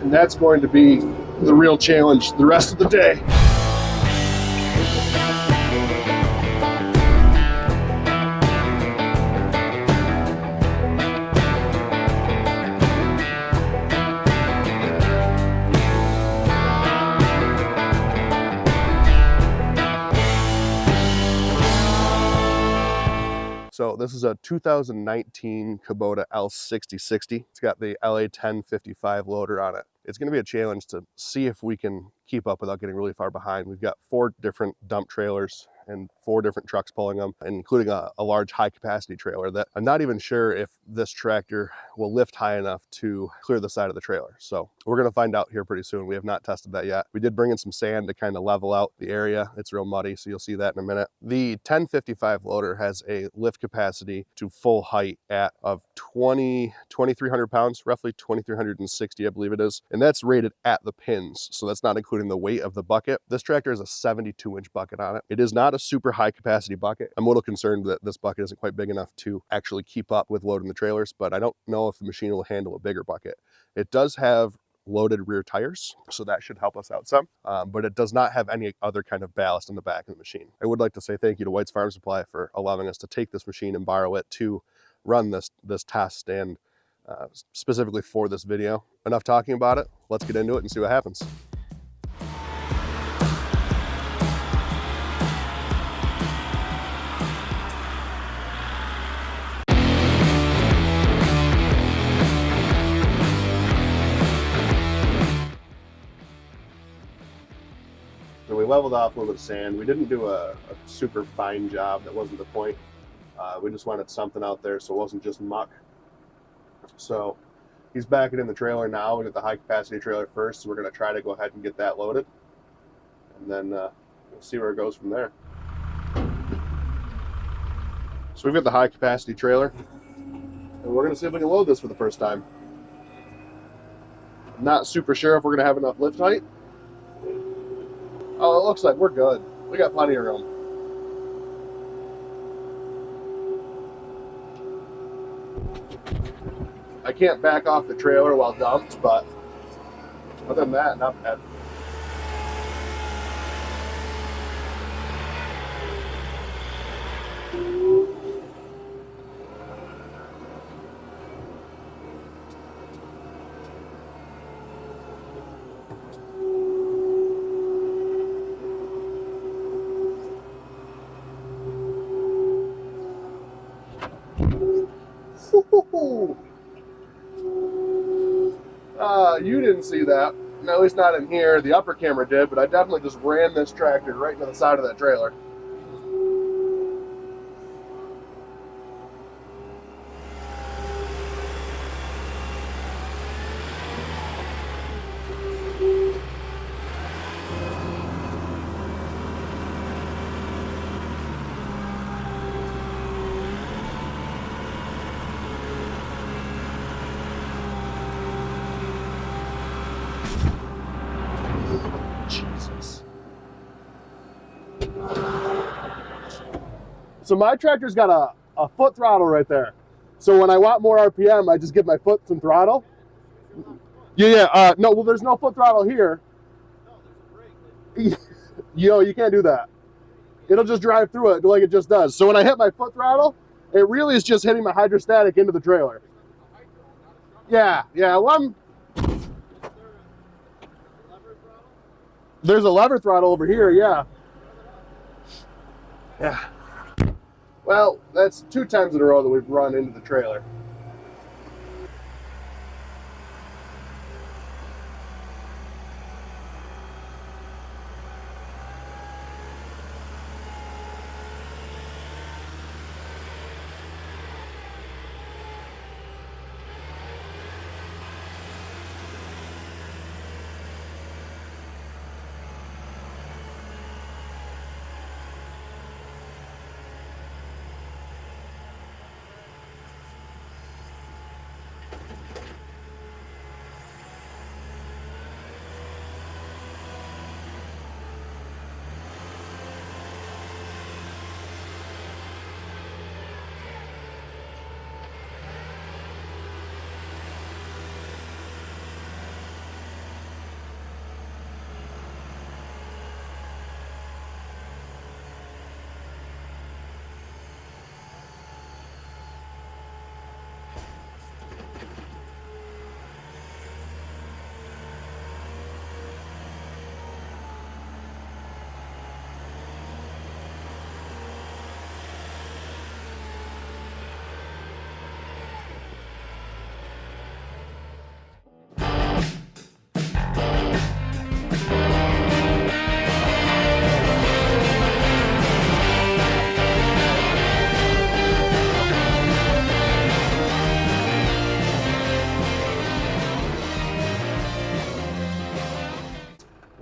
And that's going to be the real challenge the rest of the day. So this is a 2019 Kubota L6060. It's got the LA1055 loader on it. It's going to be a challenge to see if we can keep up without getting really far behind. We've got 4 different dump trailers and 4 different trucks pulling them, including a large high capacity trailer that I'm not even sure if this tractor will lift high enough to clear the side of the trailer. So we're going to find out here pretty soon. We have not tested that yet. We did bring in some sand to kind of level out the area. It's real muddy, so you'll see that in a minute. The 1055 loader has a lift capacity to full height of 2,300 pounds, roughly 2,360, I believe it is. And that's rated at the pins, so that's not including the weight of the bucket. This tractor has a 72-inch bucket on it. It is not a super high capacity bucket. I'm a little concerned that this bucket isn't quite big enough to actually keep up with loading the trailers, but I don't know if the machine will handle a bigger bucket. It does have loaded rear tires, so that should help us out some, but it does not have any other kind of ballast in the back of the machine. I would like to say thank you to White's Farm Supply for allowing us to take this machine and borrow it to run this test and specifically for this video. Enough talking about it, let's get into it and see what happens. So we leveled off a little bit of sand. We didn't do a super fine job. That wasn't the point. We just wanted something out there so it wasn't just muck. So he's backing in the trailer now. We got the high capacity trailer first, so we're going to try to go ahead and get that loaded. And then we'll see where it goes from there. So we've got the high capacity trailer. And we're going to see if we can load this for the first time. I'm not super sure if we're going to have enough lift height. Oh, it looks like we're good. We got plenty of room. I can't back off the trailer while dumped, but other than that, not bad. You didn't see that. No, at least not in here. The upper camera did, but I definitely just ran this tractor right into the side of that trailer. Jesus. So my tractor's got a foot throttle right there. So when I want more RPM, I just give my foot some throttle. Yeah. No, well, there's no foot throttle here. Yo, you can't do that. It'll just drive through it like it just does. So when I hit my foot throttle, it really is just hitting my hydrostatic into the trailer. Yeah. Well, there's a lever throttle over here, yeah. Well, that's 2 times in a row that we've run into the trailer.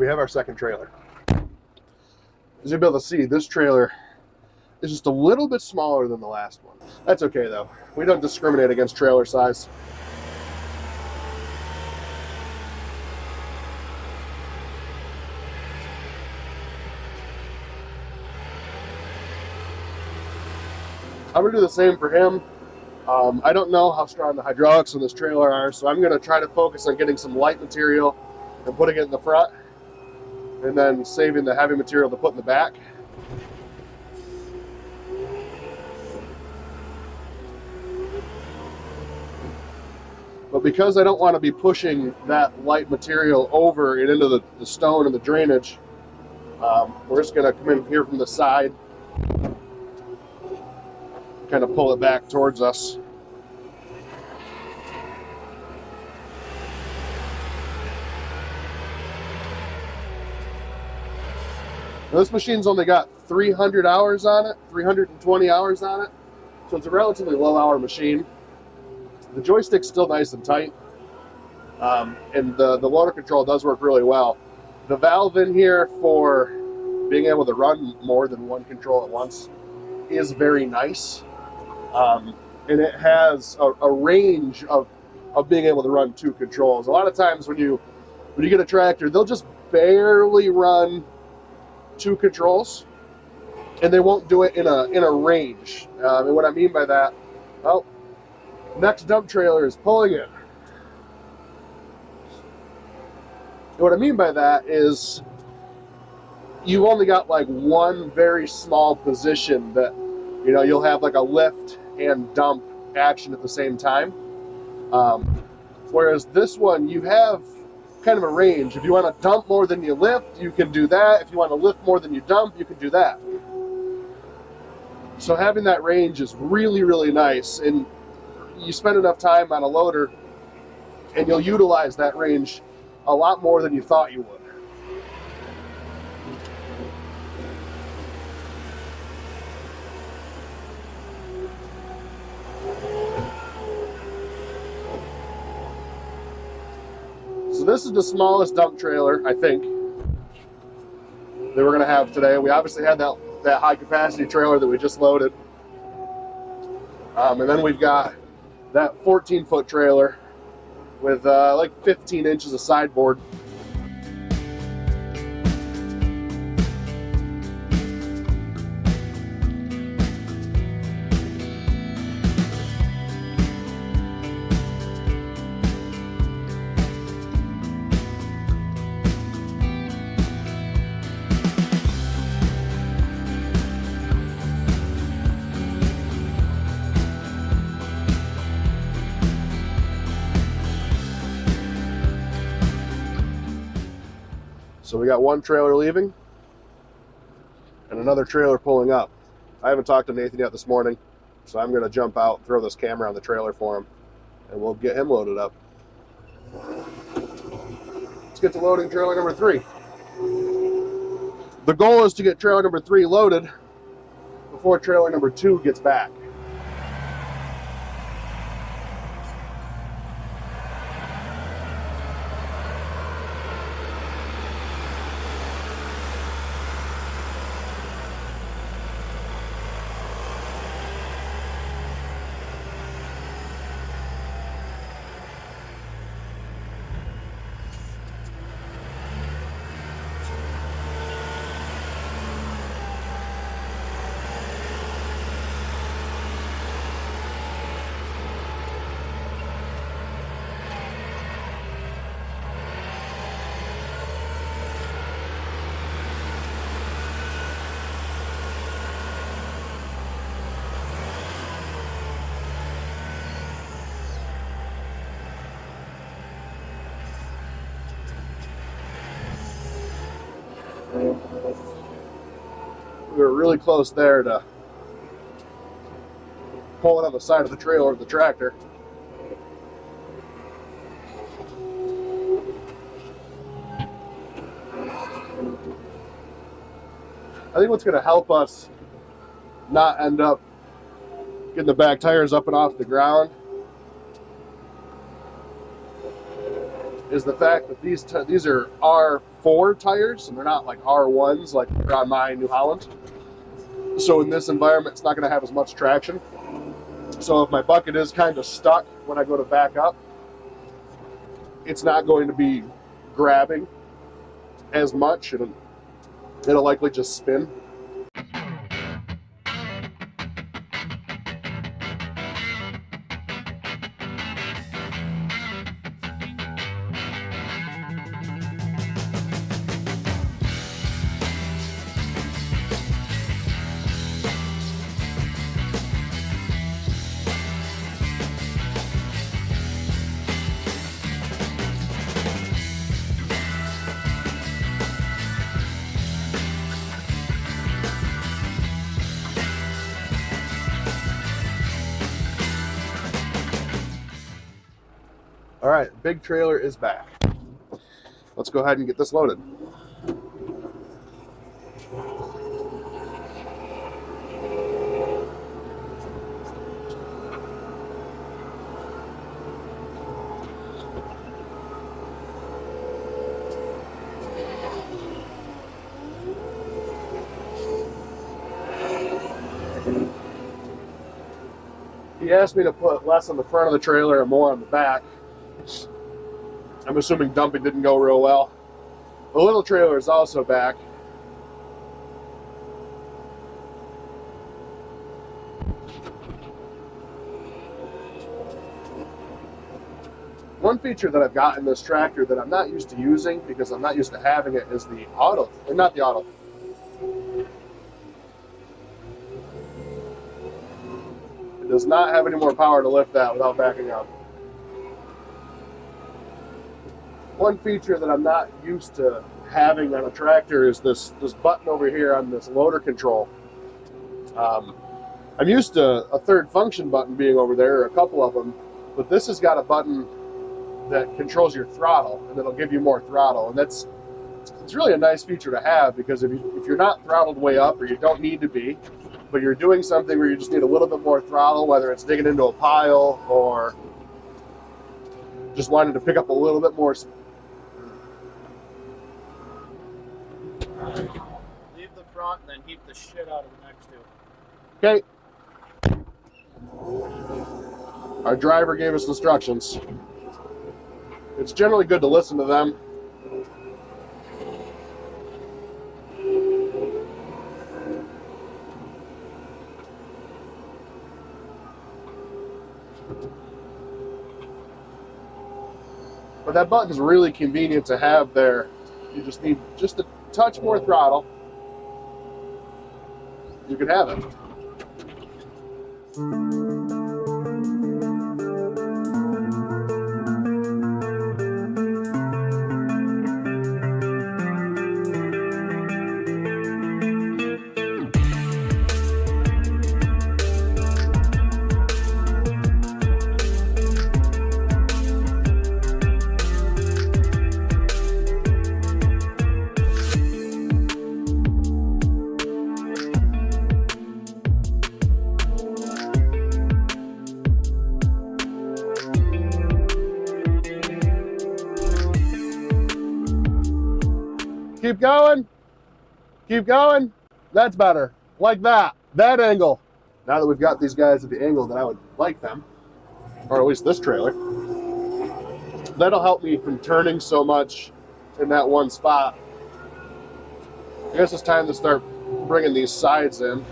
we have our second trailer. As you'll be able to see, this trailer is just a little bit smaller than the last one. That's okay though. We don't discriminate against trailer size. I'm gonna do the same for him. I don't know how strong the hydraulics on this trailer are, so I'm gonna try to focus on getting some light material and putting it in the front, and then saving the heavy material to put in the back. But because I don't want to be pushing that light material over and into the stone and the drainage, we're just gonna come in here from the side, kind of pull it back towards us. Now, this machine's only got 300 hours on it, 320 hours on it, so it's a relatively low hour machine. The joystick's still nice and tight, and the loader control does work really well. The valve in here for being able to run more than one control at once is very nice. And it has a range of being able to run two controls. A lot of times when you get a tractor, they'll just barely run two controls, and they won't do it in a range. And what I mean by that, well, next dump trailer is pulling in. And what I mean by that is you've only got like one very small position that, you know, you'll have like a lift and dump action at the same time. Whereas this one, you have kind of a range. If you want to dump more than you lift, you can do that. If you want to lift more than you dump, you can do that. So having that range is really, really nice. And you spend enough time on a loader and you'll utilize that range a lot more than you thought you would. So this is the smallest dump trailer, I think, that we're gonna have today. We obviously had that high capacity trailer that we just loaded. And then we've got that 14-foot trailer with like 15 inches of sideboard. So we got one trailer leaving and another trailer pulling up. I haven't talked to Nathan yet this morning, so I'm gonna jump out, throw this camera on the trailer for him, and we'll get him loaded up. Let's get to loading trailer number 3. The goal is to get trailer number 3 loaded before trailer number 2 gets back. We were really close there to pulling on the side of the trailer of the tractor. I think what's going to help us not end up getting the back tires up and off the ground is the fact that these are R4 tires, and they're not like R1s like they're on my New Holland. So in this environment, it's not going to have as much traction. So if my bucket is kind of stuck when I go to back up, it's not going to be grabbing as much, and it'll likely just spin. All right, big trailer is back. Let's go ahead and get this loaded. He asked me to put less on the front of the trailer and more on the back. I'm assuming dumping didn't go real well. The little trailer is also back. One feature that I've got in this tractor that I'm not used to using because I'm not used to having it is the auto, or not the auto. It does not have any more power to lift that without backing up. One feature that I'm not used to having on a tractor is this button over here on this loader control. I'm used to a third function button being over there, or a couple of them, but this has got a button that controls your throttle, and it'll give you more throttle. And it's really a nice feature to have, because if you're not throttled way up, or you don't need to be, but you're doing something where you just need a little bit more throttle, whether it's digging into a pile or just wanting to pick up a little bit more. Leave the front and then heap the shit out of the next two. Okay. Our driver gave us instructions. It's generally good to listen to them. But that button's really convenient to have there. You just need just a touch more throttle. You can have it. Keep going. Keep going. That's better. Like that. That angle. Now that we've got these guys at the angle that I would like them, or at least this trailer, that'll help me from turning so much in that one spot. I guess it's time to start bringing these sides in.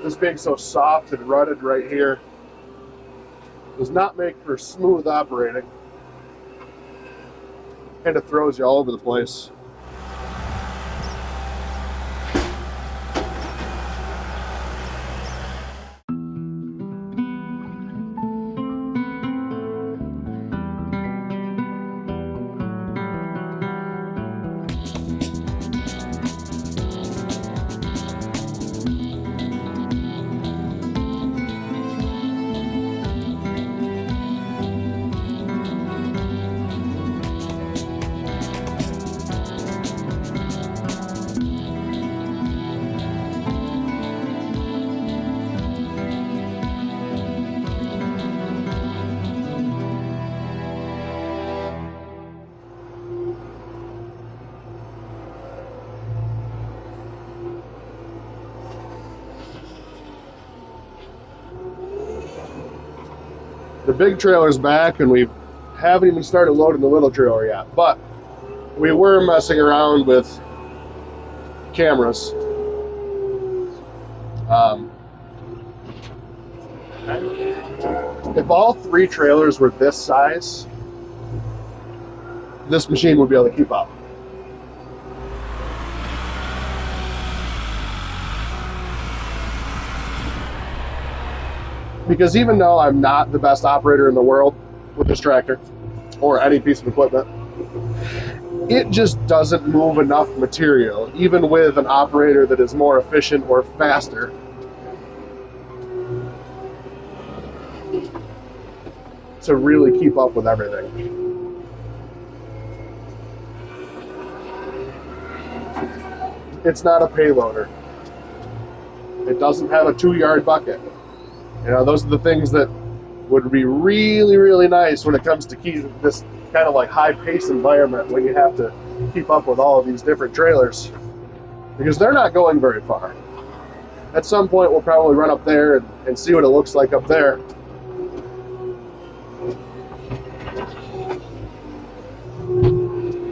This being so soft and rutted right here does not make for smooth operating. Kind of throws you all over the place. The big trailer's back, and we haven't even started loading the little trailer yet, but we were messing around with cameras. If all three trailers were this size, this machine would be able to keep up. Because even though I'm not the best operator in the world with this tractor or any piece of equipment, it just doesn't move enough material, even with an operator that is more efficient or faster, to really keep up with everything. It's not a payloader. It doesn't have a 2-yard bucket. You know, those are the things that would be really, really nice when it comes to keep this kind of like high-paced environment when you have to keep up with all of these different trailers, because they're not going very far. At some point, we'll probably run up there and see what it looks like up there.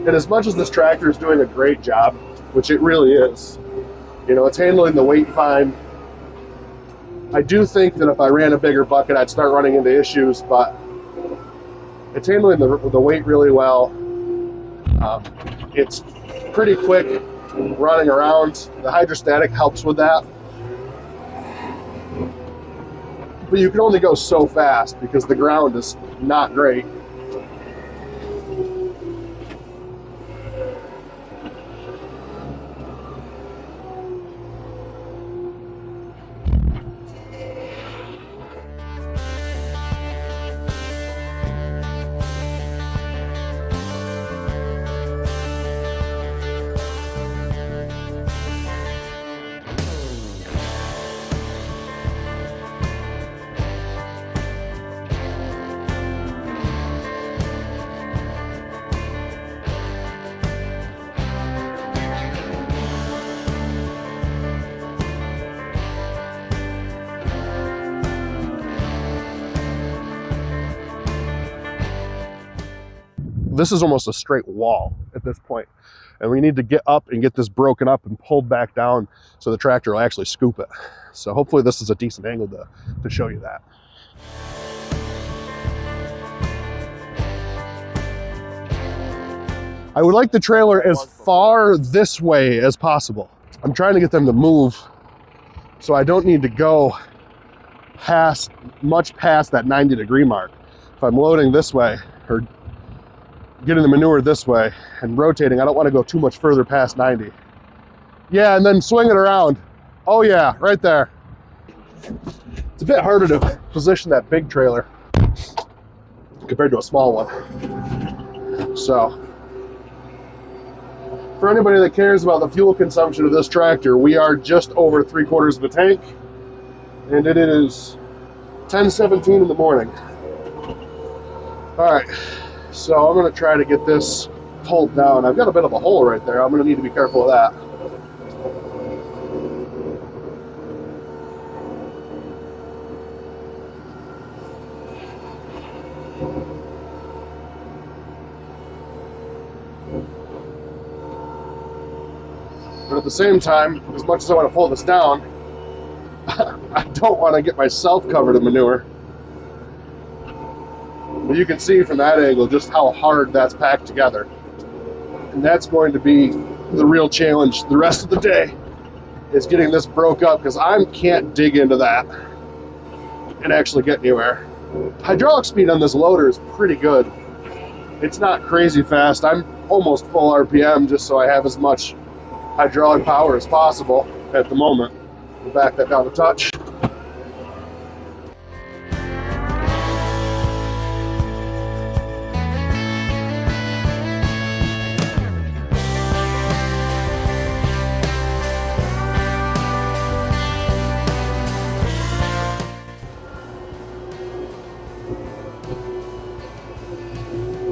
And as much as this tractor is doing a great job, which it really is, you know, it's handling the weight fine. I do think that if I ran a bigger bucket, I'd start running into issues, but it's handling the weight really well. It's pretty quick running around. The hydrostatic helps with that. But you can only go so fast because the ground is not great. This is almost a straight wall at this point, and we need to get up and get this broken up and pulled back down so the tractor will actually scoop it. So hopefully this is a decent angle to show you that. I would like the trailer as far this way as possible. I'm trying to get them to move so I don't need to go much past that 90-degree mark. If I'm loading this way or getting the manure this way and rotating, I don't want to go too much further past 90. Yeah, and then swing it around. Oh yeah, right there. It's a bit harder to position that big trailer compared to a small one. So, for anybody that cares about the fuel consumption of this tractor, we are just over 3/4 of a tank, and it is 10:17 in the morning. All right. So I'm going to try to get this pulled down. I've got a bit of a hole right there. I'm going to need to be careful of that. But at the same time, as much as I want to pull this down, I don't want to get myself covered in manure. But you can see from that angle just how hard that's packed together. And that's going to be the real challenge the rest of the day, is getting this broke up, because I can't dig into that and actually get anywhere. Hydraulic speed on this loader is pretty good. It's not crazy fast. I'm almost full RPM just so I have as much hydraulic power as possible at the moment. We'll back that down a touch.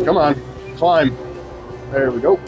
Come on, climb. There we go.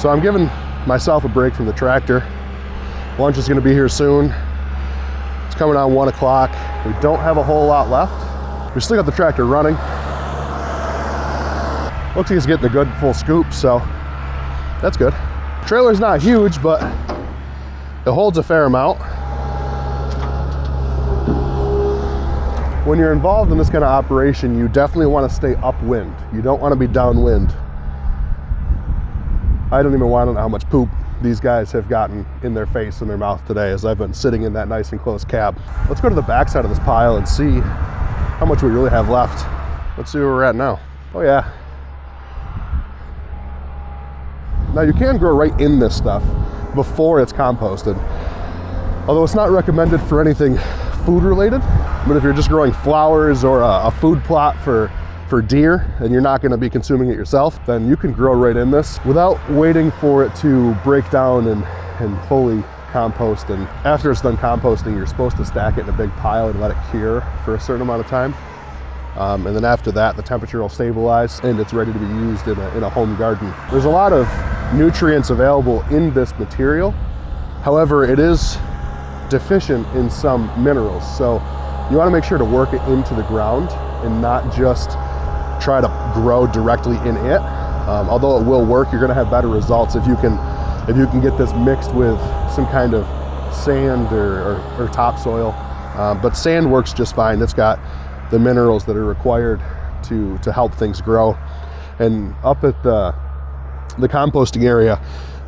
So I'm giving myself a break from the tractor. Lunch is gonna be here soon. It's coming on 1 o'clock. We don't have a whole lot left. We still got the tractor running. Looks like it's getting a good full scoop, so that's good. Trailer's not huge, but it holds a fair amount. When you're involved in this kind of operation, you definitely want to stay upwind. You don't want to be downwind. I don't even want to know how much poop these guys have gotten in their face and their mouth today as I've been sitting in that nice and close cab. Let's go to the back side of this pile and see how much we really have left. Let's see where we're at now. Oh yeah. Now you can grow right in this stuff before it's composted. Although it's not recommended for anything food related, but if you're just growing flowers or a food plot for deer and you're not going to be consuming it yourself, then you can grow right in this without waiting for it to break down and fully compost. And after it's done composting, you're supposed to stack it in a big pile and let it cure for a certain amount of time. And then after that, the temperature will stabilize and it's ready to be used in a home garden. There's a lot of nutrients available in this material. However, it is deficient in some minerals. So you want to make sure to work it into the ground and not just try to grow directly in it. Although it will work, you're going to have better results if you can get this mixed with some kind of sand or topsoil. But sand works just fine. It's got the minerals that are required to help things grow. And up at the composting area,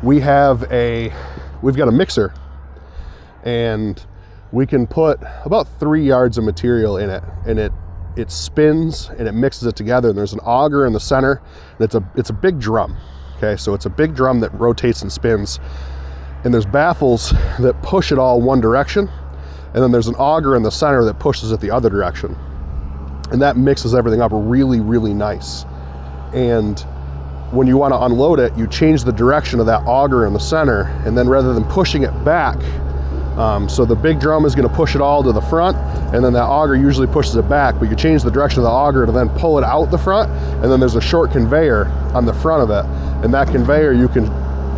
we've got a mixer, and we can put about 3 yards of material in it, and it spins and it mixes it together. And there's an auger in the center, and it's a big drum. Okay, so it's a big drum that rotates and spins, and there's baffles that push it all one direction, and then there's an auger in the center that pushes it the other direction, and that mixes everything up really, really nice. And when you want to unload it, you change the direction of that auger in the center, and then rather than pushing it back So the big drum is going to push it all to the front, and then that auger usually pushes it back, but you change the direction of the auger to then pull it out the front, and then there's a short conveyor on the front of it, and that conveyor you can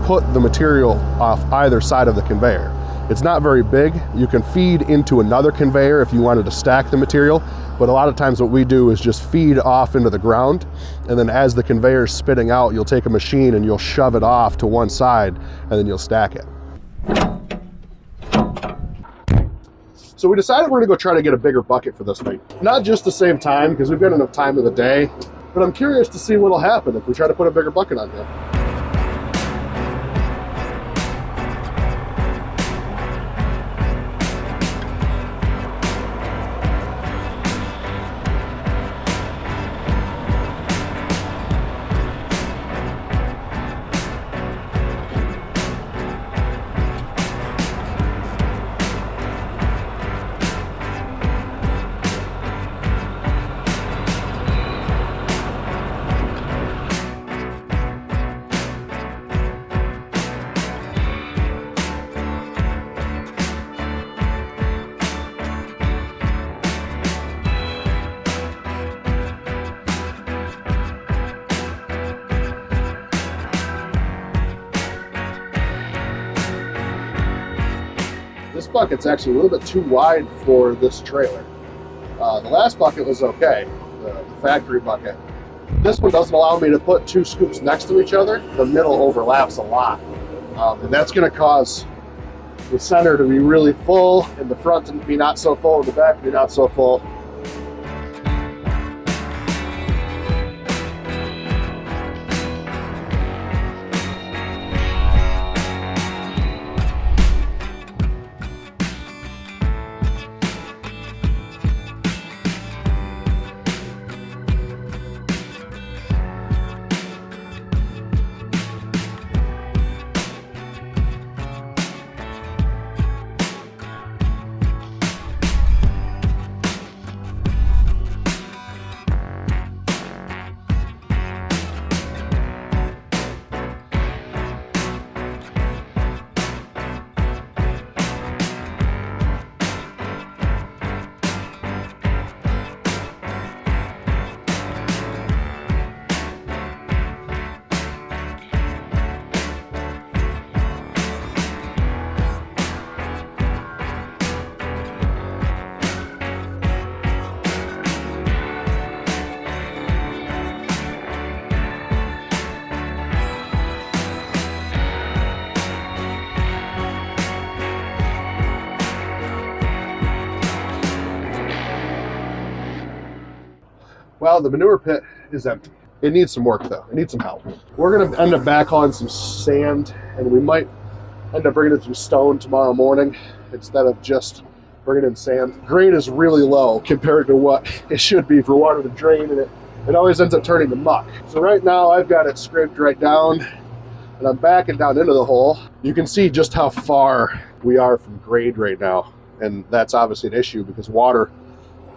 put the material off either side of the conveyor. It's not very big. You can feed into another conveyor if you wanted to stack the material, but a lot of times what we do is just feed off into the ground, and then as the conveyor is spitting out, you'll take a machine and you'll shove it off to one side, and then you'll stack it. So we decided we're gonna go try to get a bigger bucket for this thing. Not just to save time, because we've got enough time of the day, but I'm curious to see what'll happen if we try to put a bigger bucket on here. This bucket's actually a little bit too wide for this trailer. The last bucket was okay, the factory bucket. This one doesn't allow me to put two scoops next to each other. The middle overlaps a lot. And that's gonna cause the center to be really full and the front to be not so full and the back to be not so full. Well, the manure pit is empty. It needs some work though. It needs some help. We're gonna end up backhauling some sand, and we might end up bringing in some stone tomorrow morning instead of just bringing in sand. Grade is really low compared to what it should be for water to drain, and it always ends up turning to muck. So right now I've got it scraped right down, and I'm backing down into the hole. You can see just how far we are from grade right now, and that's obviously an issue because water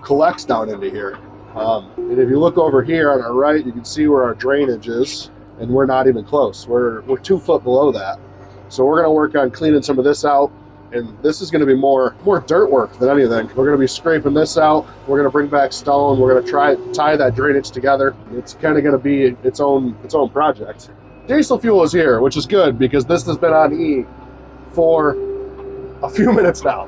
collects down into here. And if you look over here on our right, you can see where our drainage is, and we're not even close. We're 2 foot below that. So we're gonna work on cleaning some of this out, and this is gonna be more dirt work than anything. We're gonna be scraping this out. We're gonna bring back stone. We're gonna tie that drainage together. It's kind of gonna be its own project. Diesel fuel is here, which is good because this has been on E for a few minutes now.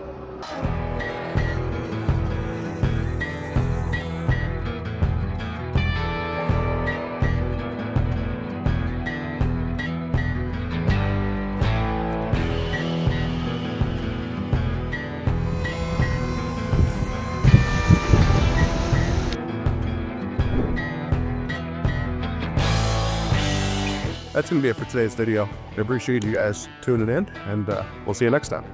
That's going to be it for today's video. I appreciate you guys tuning in, and we'll see you next time.